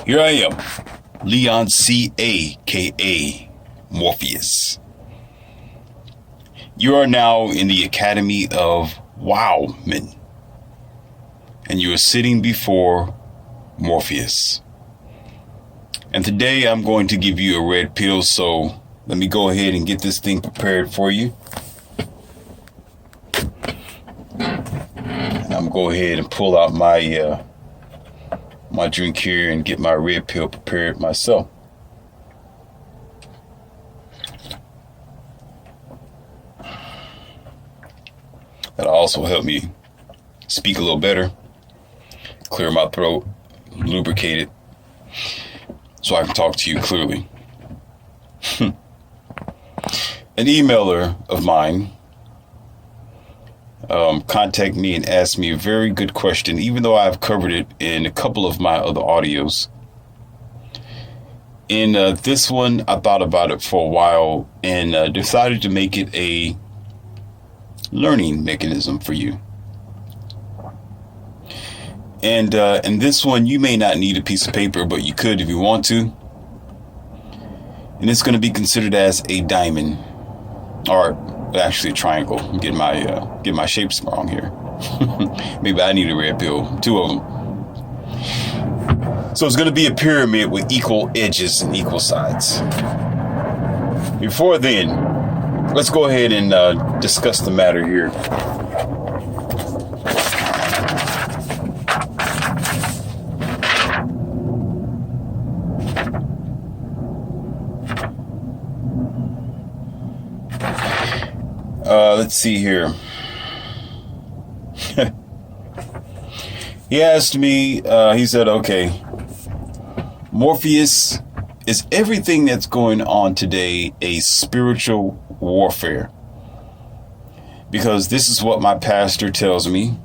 Here I am, Leon C. A.K.A. Morpheus. You are now in the Academy of Wowmen, and you are sitting before Morpheus. And today I'm going to give you a red pill, so let me go ahead and get this thing prepared for you. And I'm going to go ahead and pull out my my drink here and get my red pill prepared myself. That'll also help me speak a little better, clear my throat, lubricate it, so I can talk to you clearly. An emailer of mine contacted me and asked me a very good question, even though I've covered it in a couple of my other audios. In this one, I thought about it for a while and decided to make it a learning mechanism for you. And in this one, you may not need a piece of paper, but you could if you want to. And it's going to be considered as a diamond, or actually a triangle. I'm getting my shapes wrong here. Maybe I need a red pill, two of them. So it's going to be a pyramid with equal edges and equal sides. Before then, let's go ahead and discuss the matter here. Let's see here. He asked me, he said, okay, Morpheus, is everything that's going on today a spiritual warfare? Because this is what my pastor tells me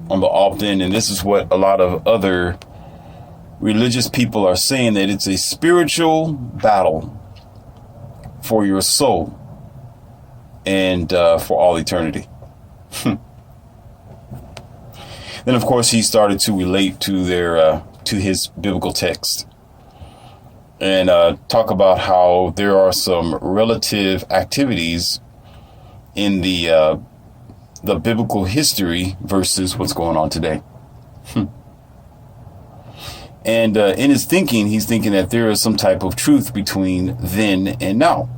on the often, and this is what a lot of other religious people are saying, that it's a spiritual battle for your soul and for all eternity. Then, of course, he started to relate to to his biblical text and talk about how there are some relative activities in the biblical history versus what's going on today. And in his thinking, he's thinking that there is some type of truth between then and now.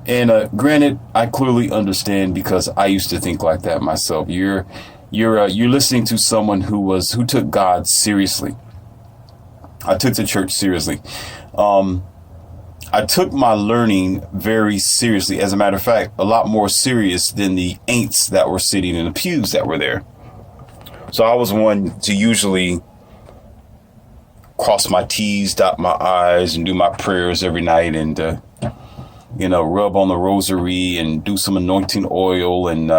And granted, I clearly understand, because I used to think like that myself. You're listening to someone who took God seriously. I took the church seriously. I took my learning very seriously. As a matter of fact, a lot more serious than the ain'ts that were sitting in the pews that were there. So I was one to usually cross my T's, dot my I's, and do my prayers every night, and rub on the rosary and do some anointing oil and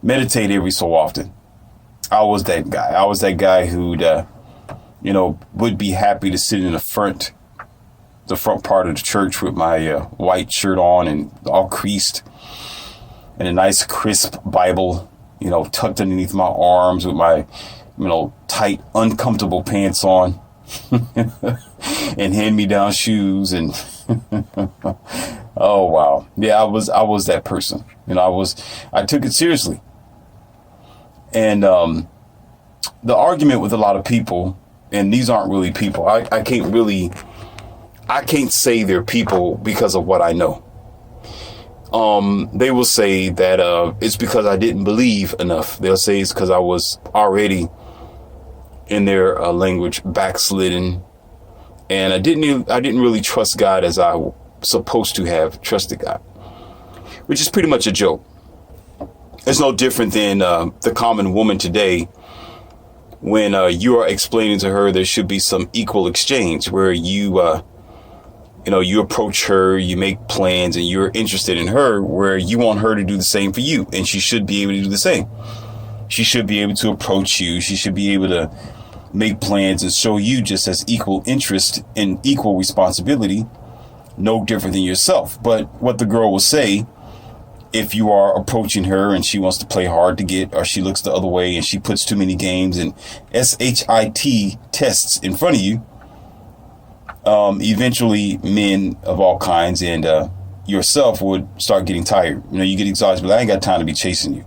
meditate every so often. I was that guy. I was that guy who'd, would be happy to sit in the front part of the church with my white shirt on and all creased, and a nice crisp Bible, tucked underneath my arms with my, tight, uncomfortable pants on and hand-me-down shoes and oh wow. Yeah, I was that person. I took it seriously. And the argument with a lot of people, and these aren't really people. I can't say they're people because of what I know. They will say that it's because I didn't believe enough. They'll say it's because I was already, in their language, backslidden, and I didn't really trust God as I was supposed to have trusted God, which is pretty much a joke. It's no different than the common woman today, when you are explaining to her there should be some equal exchange, where you approach her, you make plans, and you're interested in her, where you want her to do the same for you, and she should be able to do the same. She should be able to approach you. She should be able to make plans and show you just as equal interest and equal responsibility, no different than yourself. But what the girl will say if you are approaching her and she wants to play hard to get, or she looks the other way and she puts too many games and SHIT tests in front of you, eventually men of all kinds and yourself would start getting tired. You know, you get exhausted, but I ain't got time to be chasing you.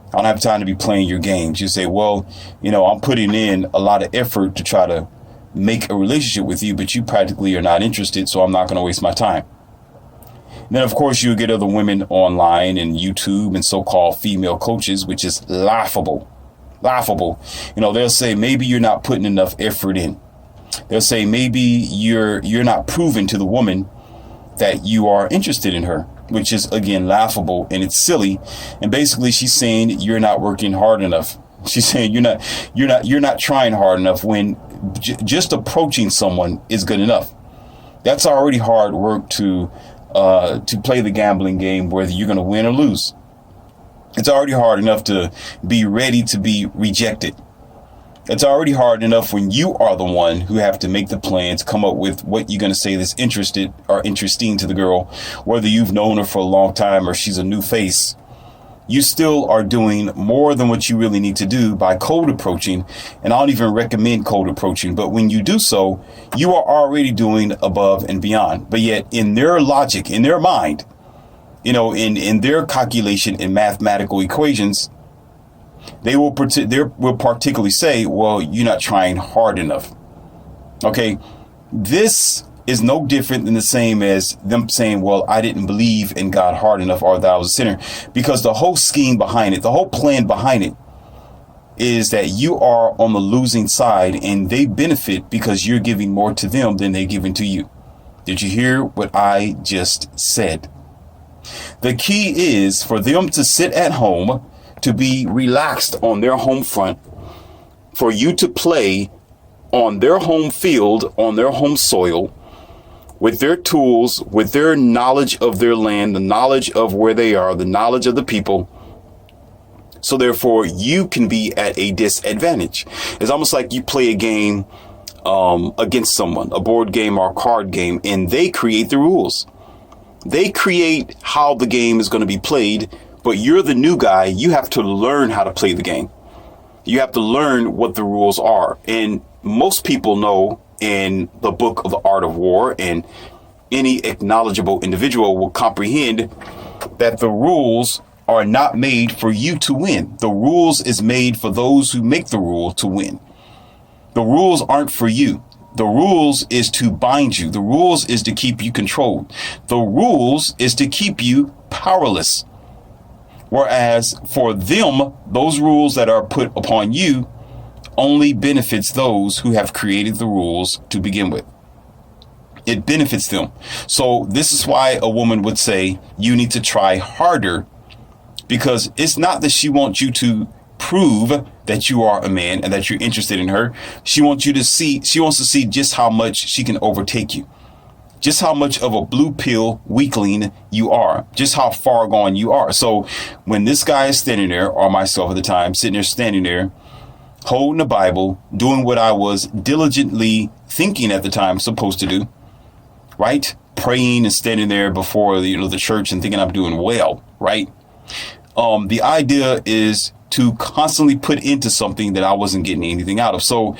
I don't have time to be playing your games. You say, well, you know, I'm putting in a lot of effort to try to make a relationship with you, but you practically are not interested, so I'm not going to waste my time. And then, of course, you'll get other women online and YouTube and so-called female coaches, which is laughable. Laughable. You know, they'll say maybe you're not putting enough effort in. They'll say maybe you're not proving to the woman that you are interested in her, which is, again, laughable, and it's silly. And basically she's saying you're not working hard enough. She's saying you're not trying hard enough when just approaching someone is good enough. That's already hard work to play the gambling game, whether you're going to win or lose. It's already hard enough to be ready to be rejected. It's already hard enough when you are the one who have to make the plans, come up with what you're going to say that's interested or interesting to the girl, whether you've known her for a long time or she's a new face. You still are doing more than what you really need to do by cold approaching. And I don't even recommend cold approaching. But when you do so, you are already doing above and beyond. But yet in their logic, in their mind, you know, in their calculation and mathematical equations, they will particularly say, well, you're not trying hard enough. OK, this is no different than the same as them saying, well, I didn't believe in God hard enough, or that I was a sinner, because the whole scheme behind it, the whole plan behind it is that you are on the losing side and they benefit because you're giving more to them than they're giving to you. Did you hear what I just said? The key is for them to sit at home, to be relaxed on their home front, for you to play on their home field, on their home soil, with their tools, with their knowledge of their land, the knowledge of where they are, the knowledge of the people. So therefore, you can be at a disadvantage. It's almost like you play a game against someone, a board game or a card game, and they create the rules. They create how the game is going to be played, but you're the new guy. You have to learn how to play the game. You have to learn what the rules are. And most people know in the book of the Art of War, and any acknowledgeable individual will comprehend that the rules are not made for you to win. The rules is made for those who make the rule to win. The rules aren't for you. The rules is to bind you. The rules is to keep you controlled. The rules is to keep you powerless. Whereas for them, those rules that are put upon you only benefits those who have created the rules to begin with. It benefits them. So this is why a woman would say you need to try harder, because it's not that she wants you to prove that you are a man and that you're interested in her. She wants to see just how much she can overtake you. Just how much of a blue pill weakling you are, just how far gone you are. So when this guy is standing there, or myself at the time, sitting there, standing there, holding the Bible, doing what I was diligently thinking at the time supposed to do, right? Praying and standing there before the church and thinking I'm doing well, right? The idea is to constantly put into something that I wasn't getting anything out of. So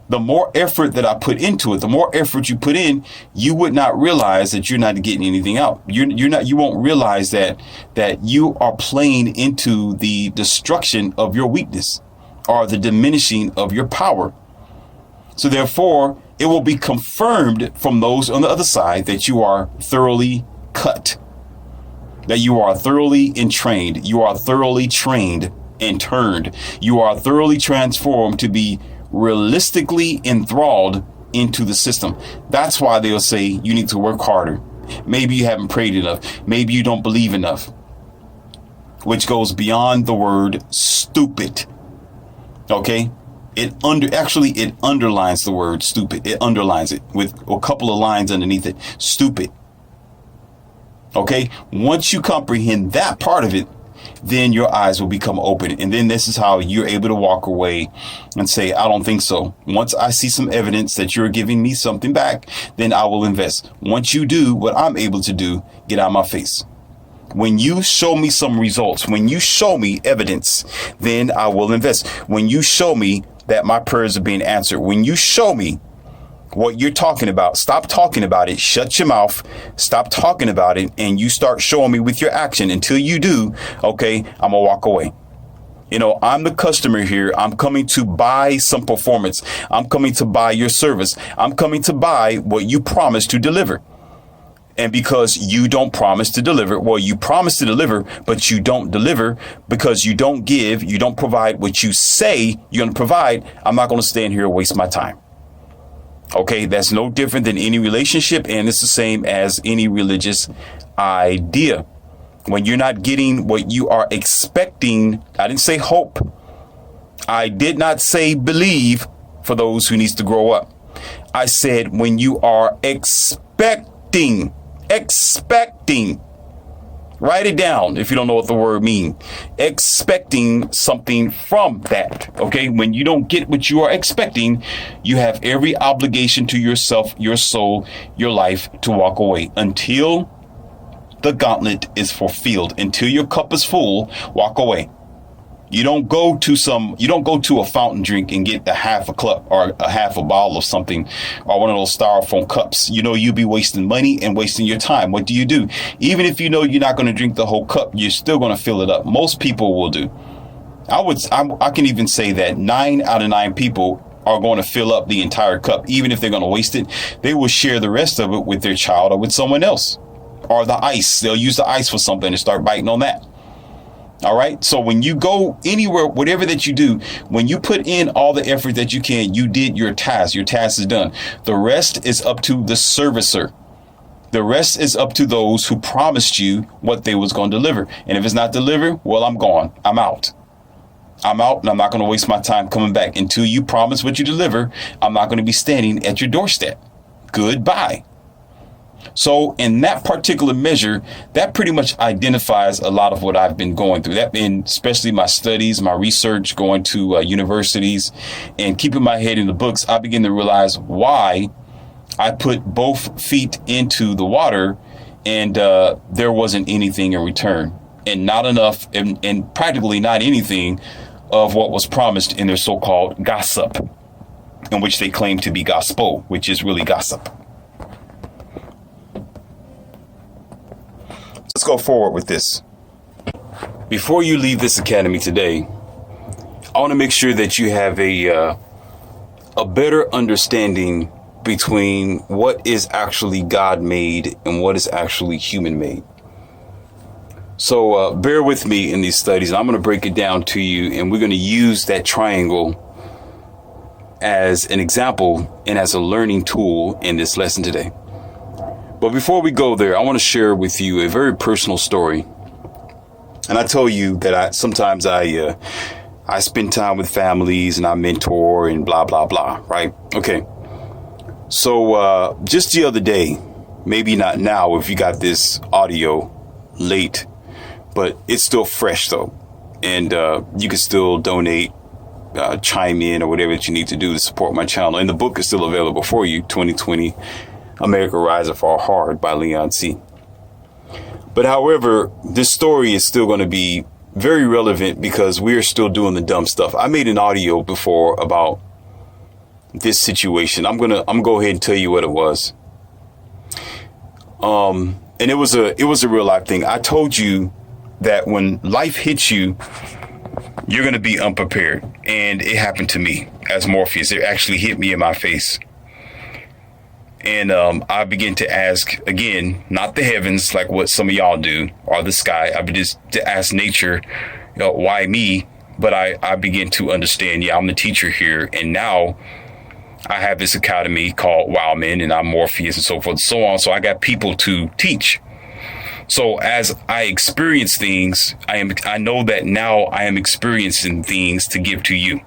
the more effort that I put into it, the more effort you put in, you would not realize that you're not getting anything out. You won't realize that you are playing into the destruction of your weakness, or the diminishing of your power. So therefore, it will be confirmed from those on the other side that you are thoroughly cut, that you are thoroughly entrained, you are thoroughly trained and turned, you are thoroughly transformed to be realistically enthralled into the system. That's why they'll say you need to work harder. Maybe you haven't prayed enough. Maybe you don't believe enough, which goes beyond the word stupid. Okay, it underlines the word stupid. It underlines it with a couple of lines underneath it. Stupid. Okay, once you comprehend that part of it, then your eyes will become open. And then this is how you're able to walk away and say, I don't think so. Once I see some evidence that you're giving me something back, then I will invest. Once you do what I'm able to do, get out of my face. When you show me some results, when you show me evidence, then I will invest. When you show me that my prayers are being answered, when you show me what you're talking about, stop talking about it, shut your mouth, stop talking about it, and you start showing me with your action. Until you do, okay, I'm gonna walk away. I'm the customer here. I'm coming to buy some performance. I'm coming to buy your service. I'm coming to buy what you promised to deliver. And because you don't promise to deliver, well, you promise to deliver, but you don't deliver because you don't give, you don't provide what you say you're going to provide. I'm not going to stand here and waste my time. Okay, that's no different than any relationship, and it's the same as any religious idea. When you're not getting what you are expecting, I didn't say hope. I did not say believe for those who needs to grow up. I said when you are expecting, write it down if you don't know what the word means. Expecting something from that. Okay. When you don't get what you are expecting, you have every obligation to yourself, your soul, your life to walk away until the gauntlet is fulfilled. Until your cup is full, walk away. You don't go to a fountain drink and get a half a cup or a half a bottle of something or one of those styrofoam cups. You'll be wasting money and wasting your time. What do? Even if you know you're not going to drink the whole cup, you're still going to fill it up. Most people will do. I can even say that 9 out of 9 people are going to fill up the entire cup. Even if they're going to waste it, they will share the rest of it with their child or with someone else. Or the ice. They'll use the ice for something and start biting on that. All right. So when you go anywhere, whatever that you do, when you put in all the effort that you can, you did your task. Your task is done. The rest is up to the servicer. The rest is up to those who promised you what they was going to deliver. And if it's not delivered, well, I'm gone. I'm out. And I'm not going to waste my time coming back. Until you promise what you deliver, I'm not going to be standing at your doorstep. Goodbye. So in that particular measure, that pretty much identifies a lot of what I've been going through. That been especially my studies, my research, going to universities and keeping my head in the books. I begin to realize why I put both feet into the water and there wasn't anything in return, and not enough and practically not anything of what was promised in their so-called gossip, in which they claim to be gospel, which is really gossip. Let's go forward with this. Before you leave this academy today, I want to make sure that you have a better understanding between what is actually God made and what is actually human made. So bear with me in these studies. I'm going to break it down to you, and we're going to use that triangle as an example and as a learning tool in this lesson today. But before we go there, I want to share with you a very personal story. And I told you that sometimes I spend time with families and I mentor and blah, blah, blah. Right. OK. So just the other day, maybe not now if you got this audio late, but it's still fresh, though. And you can still donate, chime in or whatever that you need to do to support my channel. And the book is still available for you. 2020 America Rise or Fall Hard by Leon C. But however, this story is still going to be very relevant because we're still doing the dumb stuff. I made an audio before about this situation. I'm gonna go ahead and tell you what it was. And it was a real life thing. I told you that when life hits you, you're going to be unprepared. And it happened to me as Morpheus. It actually hit me in my face. And I begin to ask, again, not the heavens, like what some of y'all do, or the sky. I begin to ask nature, why me? But I begin to understand, I'm the teacher here. And now I have this academy called Wildman, and I'm Morpheus and so forth and so on. So I got people to teach. So as I experience things, I know that now I am experiencing things to give to you.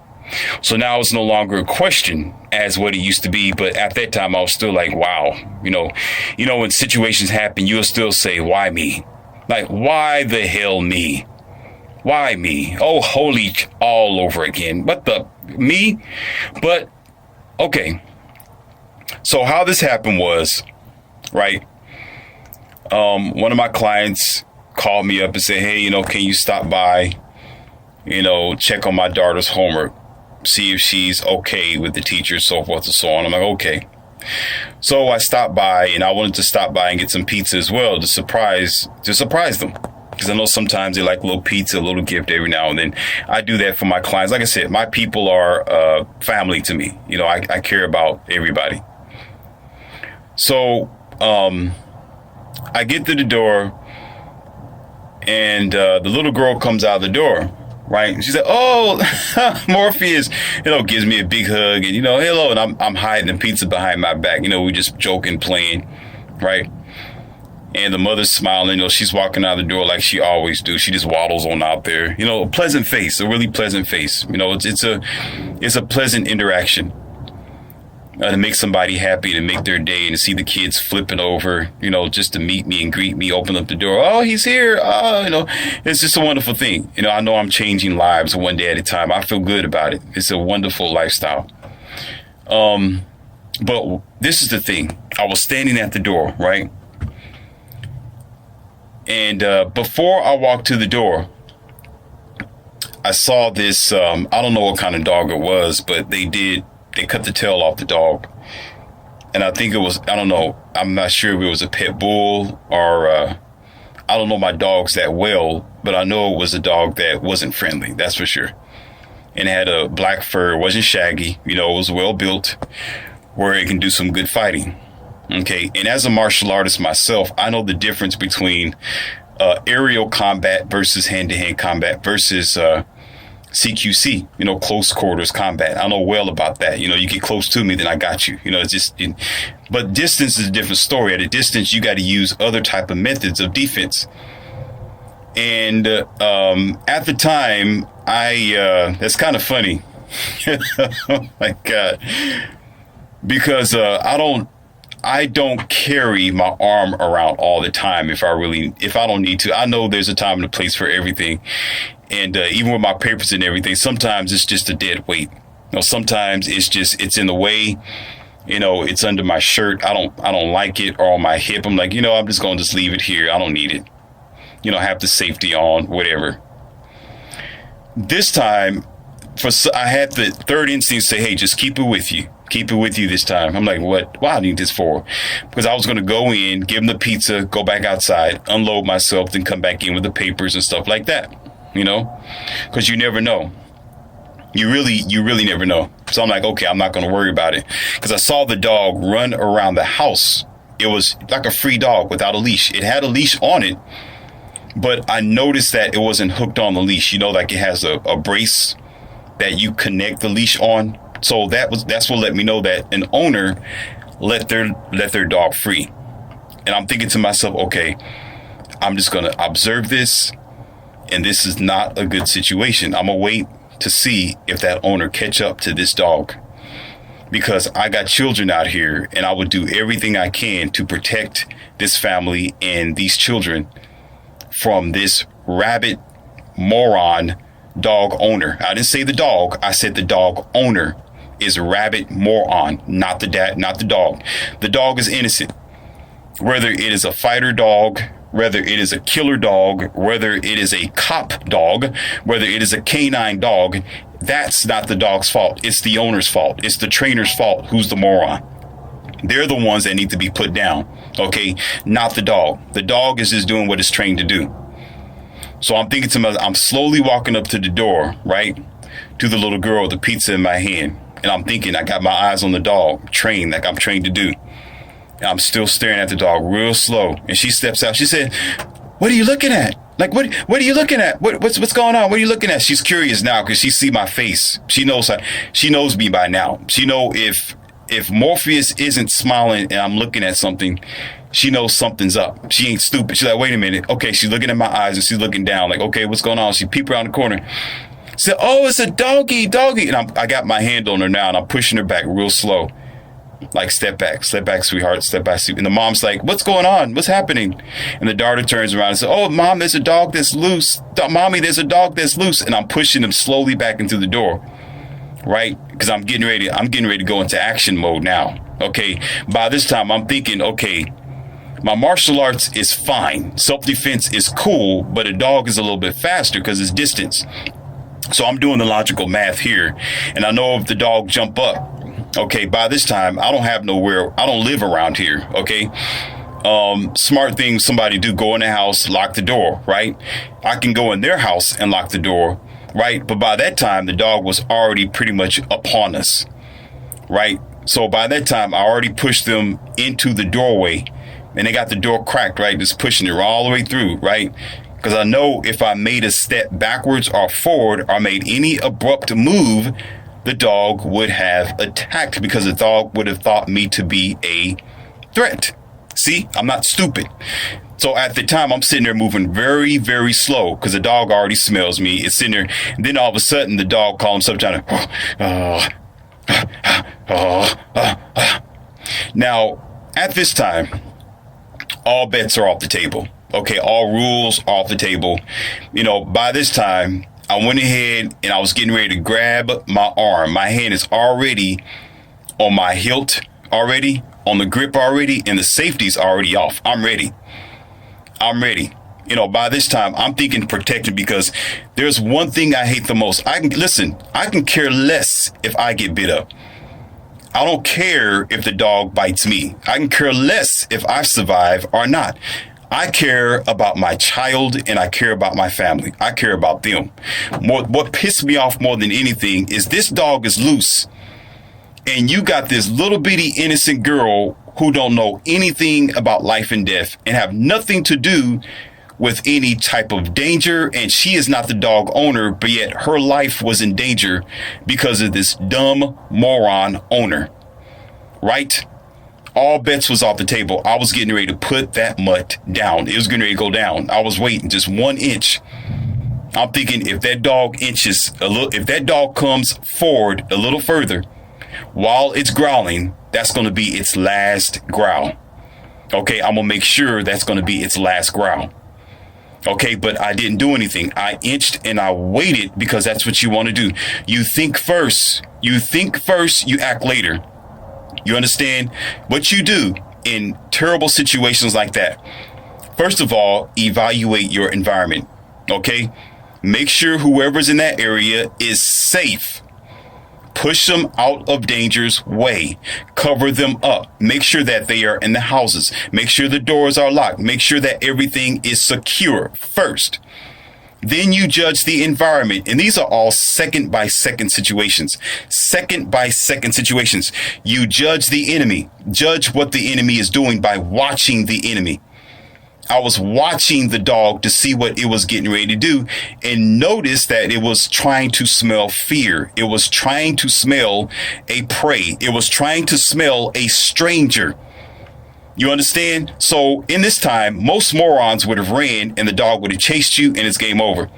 So now it's no longer a question as what it used to be. But at that time, I was still like, wow, when situations happen, you'll still say, why me? Like, why the hell me? Why me? Oh, holy, all over again. What the me? But OK. So how this happened was, right. One of my clients called me up and said, hey, can you stop by, check on my daughter's homework, see if she's okay with the teacher, so forth and so on. I'm like, okay. So I stopped by, and I wanted to stop by and get some pizza as well to surprise them. Because I know sometimes they like a little pizza, a little gift every now and then. I do that for my clients. Like I said, my people are family to me. I care about everybody. So I get to the door, and the little girl comes out of the door. Right. And she said, oh, Morpheus, gives me a big hug and, hello. And I'm hiding the pizza behind my back. We just joking, playing. Right. And the mother's smiling. She's walking out the door like she always do. She just waddles on out there. A pleasant face, a really pleasant face. It's a pleasant interaction. To make somebody happy, to make their day, and to see the kids flipping over, just to meet me and greet me, open up the door. Oh, he's here. It's just a wonderful thing. I know I'm changing lives one day at a time. I feel good about it. It's a wonderful lifestyle. But this is the thing. I was standing at the door, right? And before I walked to the door, I saw this, I don't know what kind of dog it was, but they cut the tail off the dog. And I think it was, I don't know, I'm not sure if it was a pit bull or, I don't know my dogs that well, but I know it was a dog that wasn't friendly, that's for sure. And it had a black fur, wasn't shaggy, it was well built, where it can do some good fighting. Okay, and as a martial artist myself, I know the difference between aerial combat versus hand-to-hand combat versus CQC, close quarters combat. I know well about that. You get close to me, then I got you. It's just, but distance is a different story. At a distance, you got to use other type of methods of defense. And at the time, that's kind of funny. Oh my God. Because I don't carry my arm around all the time if I don't need to. I know there's a time and a place for everything. And even with my papers and everything, sometimes it's just a dead weight. Sometimes it's in the way. It's under my shirt. I don't like it, or on my hip. I'm like, I'm just going to just leave it here. I don't need it. Have the safety on, whatever. This time, I had the third instinct to say, hey, just keep it with you. Keep it with you this time. I'm like, what? Why do I need this for? Because I was going to go in, give them the pizza, go back outside, unload myself, then come back in with the papers and stuff like that. Because you never know. You really never know. So I'm like, okay, I'm not going to worry about it. Because I saw the dog run around the house. It was like a free dog without a leash. It had a leash on it, but I noticed that it wasn't hooked on the leash. Like it has a brace that you connect the leash on. So that's what let me know that an owner let their dog free. And I'm thinking to myself, okay, I'm just going to observe this. And this is not a good situation. I'm going to wait to see if that owner catch up to this dog. Because I got children out here, and I would do everything I can to protect this family and these children from this rabid moron dog owner. I didn't say the dog. I said the dog owner is a rabid moron, not the dog. The dog is innocent. Whether it is a fighter dog, whether it is a killer dog, whether it is a cop dog, whether it is a canine dog, that's not the dog's fault. It's the owner's fault. It's the trainer's fault who's the moron. They're the ones that need to be put down, okay? Not the dog. The dog is just doing what it's trained to do. So I'm thinking to myself, I'm slowly walking up to the door, right? To the little girl with the pizza in my hand. And I'm thinking, I got my eyes on the dog, trained like I'm trained to do. And I'm still staring at the dog real slow. And she steps out. She said, what are you looking at? Like, what are you looking at? What's going on? What are you looking at? She's curious now because she see my face. She knows me by now. She know if Morpheus isn't smiling and I'm looking at something, she knows something's up. She ain't stupid. She's like, wait a minute. Okay, she's looking at my eyes and she's looking down. Like, okay, what's going on? She peeped around the corner. Said, oh, it's a doggy. And I got my hand on her now and I'm pushing her back real slow. Like, step back, sweetheart, step back. And the mom's like, what's going on? What's happening? And the daughter turns around and says, oh, mom, there's a dog that's loose. Mommy, there's a dog that's loose. And I'm pushing him slowly back into the door, right? Because I'm getting ready to go into action mode now. Okay. By this time, I'm thinking, okay, My martial arts is fine. Self-defense is cool, but a dog is a little bit faster because it's distance. So I'm doing the logical math here. And I know if the dog jump up, okay, by this time, I don't live around here, okay? Smart thing somebody do, go in the house, lock the door, right? I can go in their house and lock the door, right? But by that time, the dog was already pretty much upon us, right? So by that time, I already pushed them into the doorway and they got the door cracked, right? Just pushing it all the way through, right? Because I know if I made a step backwards or forward or made any abrupt move, the dog would have attacked because the dog would have thought me to be a threat. See, I'm not stupid. So at the time, I'm sitting there moving very, very slow because the dog already smells me. It's sitting there. And then all of a sudden, the dog calls himself trying to. Now, at this time, all bets are off the table. Okay, all rules off the table. You know, by this time, I went ahead and I was getting ready to grab my arm. My hand is already on my hilt already, on the grip already, and the safety's already off. I'm ready. You know, by this time, I'm thinking protected because there's one thing I hate the most. I can care less if I get bit up. I don't care if the dog bites me. I can care less if I survive or not. I care about my child and I care about my family. I care about them. What pissed me off more than anything is this dog is loose. And you got this little bitty innocent girl who don't know anything about life and death and have nothing to do with any type of danger. And she is not the dog owner, but yet her life was in danger because of this dumb moron owner. Right? All bets was off the table. I was getting ready to put that mutt down. It was getting ready to go down. I was waiting just 1 inch. I'm thinking if that dog if that dog comes forward a little further while it's growling, that's going to be its last growl. Okay, I'm going to make sure that's going to be its last growl. Okay, but I didn't do anything. I inched and I waited because that's what you want to do. You think first. You act later. You understand what you do in terrible situations like that? First of all, evaluate your environment. Okay, make sure whoever's in that area is safe. Push them out of danger's way. Cover them up. Make sure that they are in the houses. Make sure the doors are locked. Make sure that everything is secure first. Then you judge the environment. And these are all second by second situations. You judge the enemy. Judge what the enemy is doing by watching the enemy. I was watching the dog to see what it was getting ready to do and noticed that it was trying to smell fear. It was trying to smell a prey. It was trying to smell a stranger. You understand? So in this time, most morons would have ran and the dog would have chased you and it's game over.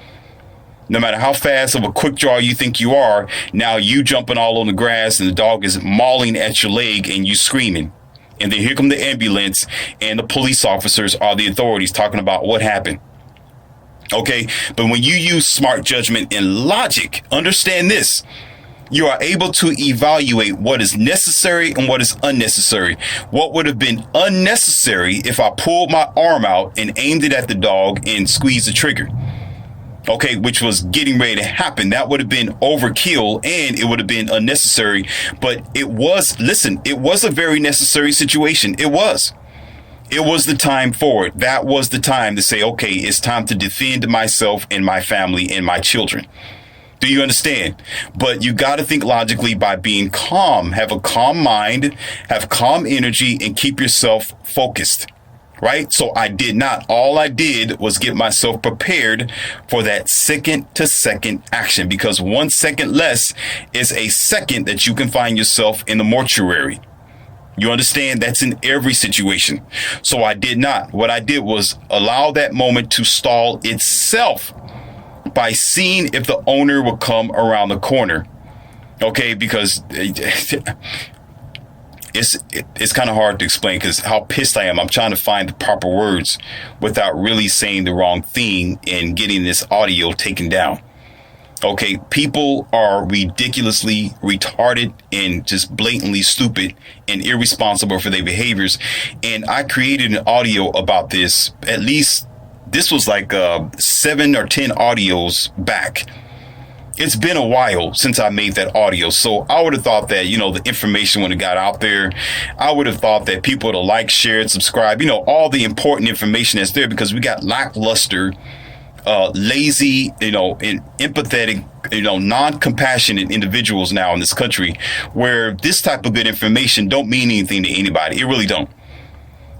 No matter how fast of a quick draw you think you are, now you jumping all on the grass and the dog is mauling at your leg and you screaming. And then here come the ambulance and the police officers or the authorities talking about what happened. Okay, but when you use smart judgment and logic, understand this. You are able to evaluate what is necessary and what is unnecessary. What would have been unnecessary if I pulled my arm out and aimed it at the dog and squeezed the trigger? Okay, which was getting ready to happen. That would have been overkill and it would have been unnecessary. But it was a very necessary situation. It was the time for it. That was the time to say, okay, it's time to defend myself and my family and my children. Do you understand? But you got to think logically by being calm. Have a calm mind, have calm energy, and keep yourself focused. Right? So I did not. All I did was get myself prepared for that second to second action, because 1 second less is a second that you can find yourself in the mortuary. You understand? That's in every situation. So I did not. What I did was allow that moment to stall itself by seeing if the owner would come around the corner. Okay, because it's kind of hard to explain because how pissed I am. I'm trying to find the proper words without really saying the wrong thing and getting this audio taken down. Okay, people are ridiculously retarded and just blatantly stupid and irresponsible for their behaviors. And I created an audio about this. At least this was like 7 or 10 audios back. It's been a while since I made that audio. So I would have thought that, the information would have got out there. I would have thought that people would have liked, shared, subscribed, all the important information that's there, because we got lackluster, lazy, and empathetic, non-compassionate individuals now in this country, where this type of good information don't mean anything to anybody. It really don't.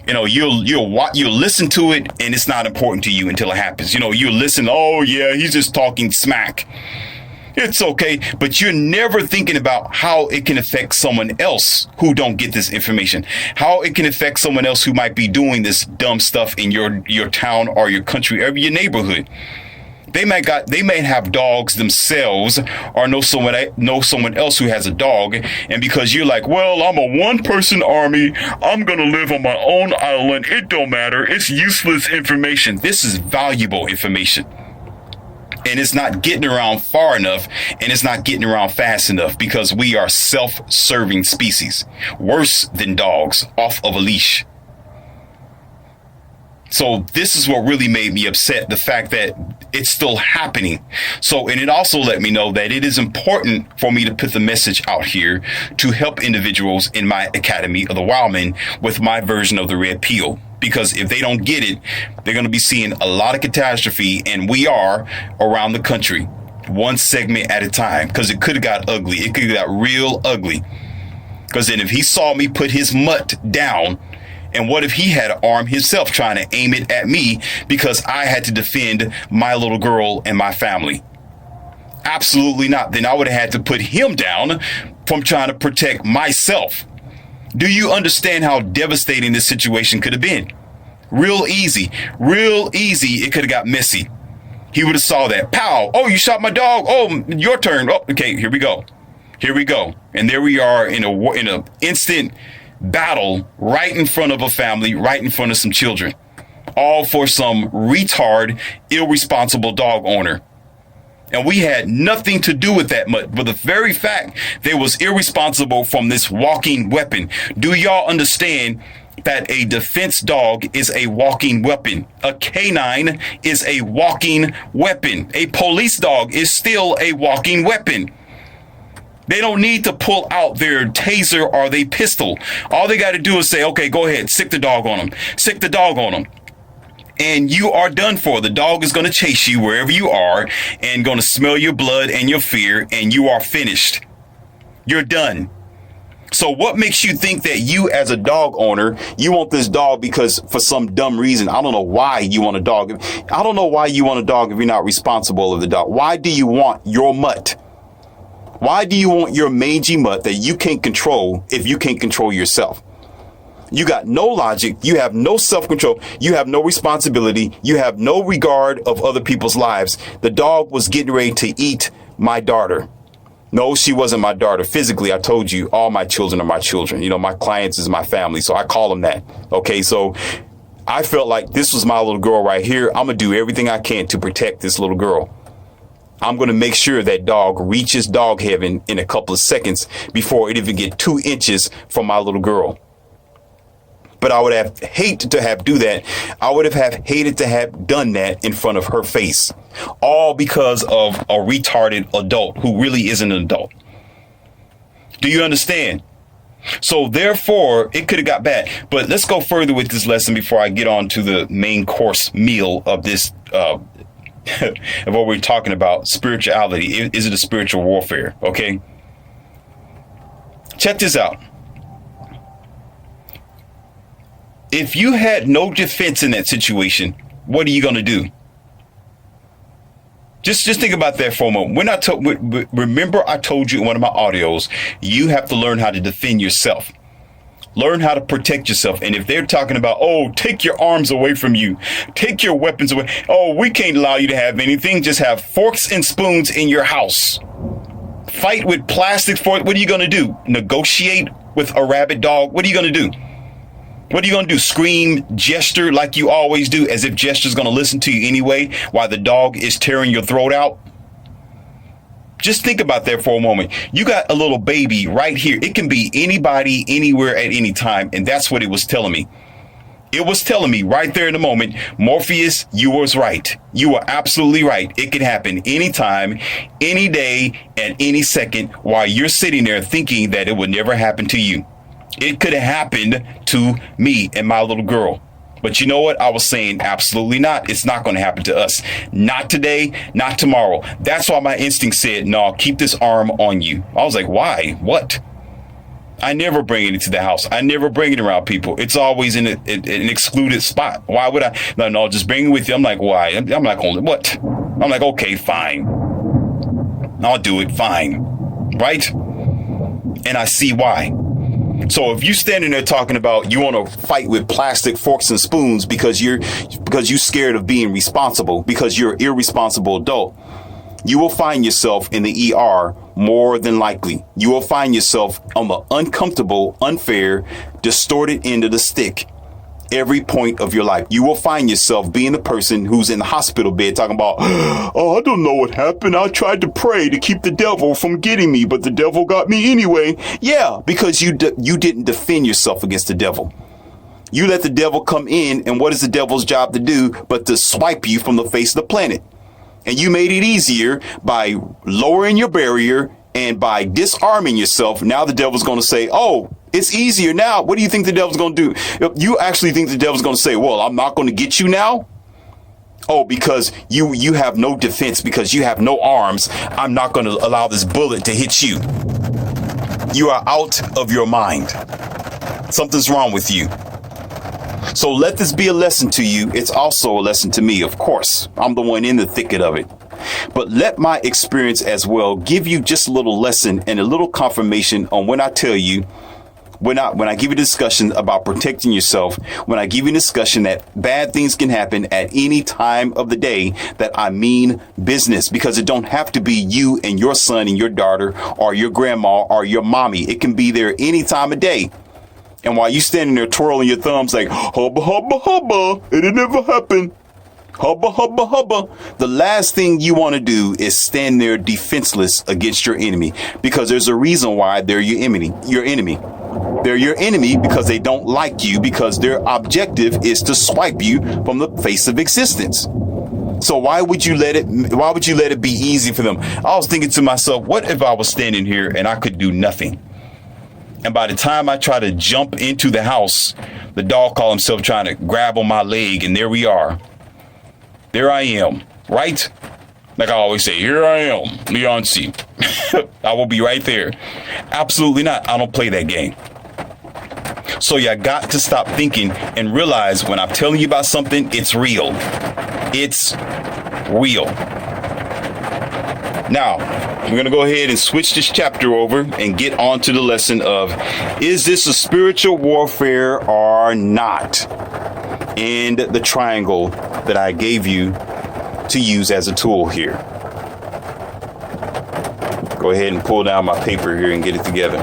You'll listen to it and it's not important to you until it happens. You listen. Oh yeah, he's just talking smack. It's okay, but you're never thinking about how it can affect someone else who don't get this information, how it can affect someone else who might be doing this dumb stuff in your town or your country or your neighborhood. They may have dogs themselves, or know someone else who has a dog, and because you're like, well, I'm a one-person army, I'm gonna live on my own island, it don't matter, it's useless information. This is valuable information. And it's not getting around far enough, and it's not getting around fast enough, because we are self-serving species, worse than dogs off of a leash. So this is what really made me upset, the fact that it's still happening. So, and it also let me know that it is important for me to put the message out here to help individuals in my Academy of the Wildman with my version of the red pill. Because if they don't get it, they're going to be seeing a lot of catastrophe, and we are around the country, one segment at a time, because it could have got ugly. It could have got real ugly. Because then if he saw me put his mutt down, and what if he had an arm himself trying to aim it at me because I had to defend my little girl and my family? Absolutely not. Then I would have had to put him down from trying to protect myself. Do you understand how devastating this situation could have been? Real easy. It could have got messy. He would have saw that. Pow. Oh, you shot my dog. Oh, your turn. Oh, okay, here we go. And there we are in a instant battle right in front of a family, right in front of some children, all for some retard, irresponsible dog owner. And we had nothing to do with that much, but the very fact they was irresponsible from this walking weapon. Do y'all understand that a defense dog is a walking weapon? A canine is a walking weapon. A police dog is still a walking weapon. They don't need to pull out their taser or their pistol. All they got to do is say, okay, go ahead, sick the dog on them. And you are done for. The dog is going to chase you wherever you are and going to smell your blood and your fear, and you are finished. You're done. So what makes you think that you, as a dog owner, you want this dog because for some dumb reason? I don't know why you want a dog. I don't know why you want a dog if you're not responsible of the dog. Why do you want your mutt? Why do you want your mangy mutt that you can't control if you can't control yourself? You got no logic. You have no self-control. You have no responsibility. You have no regard of other people's lives. The dog was getting ready to eat my daughter. No, she wasn't my daughter. Physically, I told you, all my children are my children. My clients is my family. So I call them that. Okay, so I felt like this was my little girl right here. I'm going to do everything I can to protect this little girl. I'm going to make sure that dog reaches dog heaven in a couple of seconds before it even get 2 inches from my little girl. But I would have hated to have do that. I would have hated to have done that in front of her face. All because of a retarded adult who really isn't an adult. Do you understand? So therefore, it could have got bad. But let's go further with this lesson before I get on to the main course meal of this, of what we're talking about, spirituality. Is it a spiritual warfare? Okay. Check this out. If you had no defense in that situation, what are you going to do? Just think about that for a moment. Remember, I told you in one of my audios, you have to learn how to defend yourself. Learn how to protect yourself. And if they're talking about, oh, take your arms away from you, take your weapons away. Oh, we can't allow you to have anything. Just have forks and spoons in your house. Fight with plastic forks. What are you going to do? Negotiate with a rabid dog? What are you going to do? What are you going to do? Scream, gesture like you always do, as if gesture's going to listen to you anyway while the dog is tearing your throat out? Just think about that for a moment. You got a little baby right here. It can be anybody, anywhere, at any time. And that's what it was telling me. It was telling me right there in the moment, Morpheus, you was right. You were absolutely right. It can happen anytime, any day, and any second while you're sitting there thinking that it would never happen to you. It could have happened to me and my little girl. But you know what? I was saying absolutely not. It's not going to happen to us. Not today, not tomorrow. That's why my instinct said, no, keep this arm on you. I was like, why? What? I never bring it into the house. I never bring it around people. It's always in an excluded spot. Why would I? No, just bring it with you. I'm like, why? I'm not going to, what? I'm like, okay, fine. I'll do it. Fine. Right? And I see why. So if you standing there talking about you want to fight with plastic forks and spoons because you're scared of being responsible, because you're an irresponsible adult, you will find yourself in the ER more than likely. You will find yourself on the uncomfortable, unfair, distorted end of the stick every point of your life. You will find yourself being the person who's in the hospital bed talking about, oh, I don't know what happened. I tried to pray to keep the devil from getting me, but the devil got me anyway. Yeah, because you didn't defend yourself against the devil. You let the devil come in, and what is the devil's job to do but to swipe you from the face of the planet? And you made it easier by lowering your barrier and by disarming yourself. Now the devil's going to say, oh, it's easier now. What do you think the devil's going to do? You actually think the devil's going to say, well, I'm not going to get you now? Oh, because you have no defense, because you have no arms. I'm not going to allow this bullet to hit you. You are out of your mind. Something's wrong with you. So let this be a lesson to you. It's also a lesson to me, of course. I'm the one in the thicket of it. But let my experience as well give you just a little lesson and a little confirmation on when I tell you, when I give you a discussion about protecting yourself, when I give you a discussion that bad things can happen at any time of the day, that I mean business, because it don't have to be you and your son and your daughter or your grandma or your mommy. It can be there any time of day. And while you standing there twirling your thumbs like, hubba, hubba, hubba, it'll never happen. Hubba, hubba, hubba. The last thing you want to do is stand there defenseless against your enemy, because there's a reason why they're your enemy. They're your enemy because they don't like you, because their objective is to swipe you from the face of existence. So why would you let it be easy for them? I was thinking to myself, what if I was standing here and I could do nothing? And by the time I try to jump into the house, the dog called himself trying to grab on my leg, and there we are. There I am, right? Like I always say, here I am, Leon C. I will be right there. Absolutely not. I don't play that game. So you got to stop thinking and realize when I'm telling you about something, it's real. It's real. Now, we're going to go ahead and switch this chapter over and get on to the lesson of, is this a spiritual warfare or not? And the triangle that I gave you to use as a tool here. Go ahead and pull down my paper here and get it together.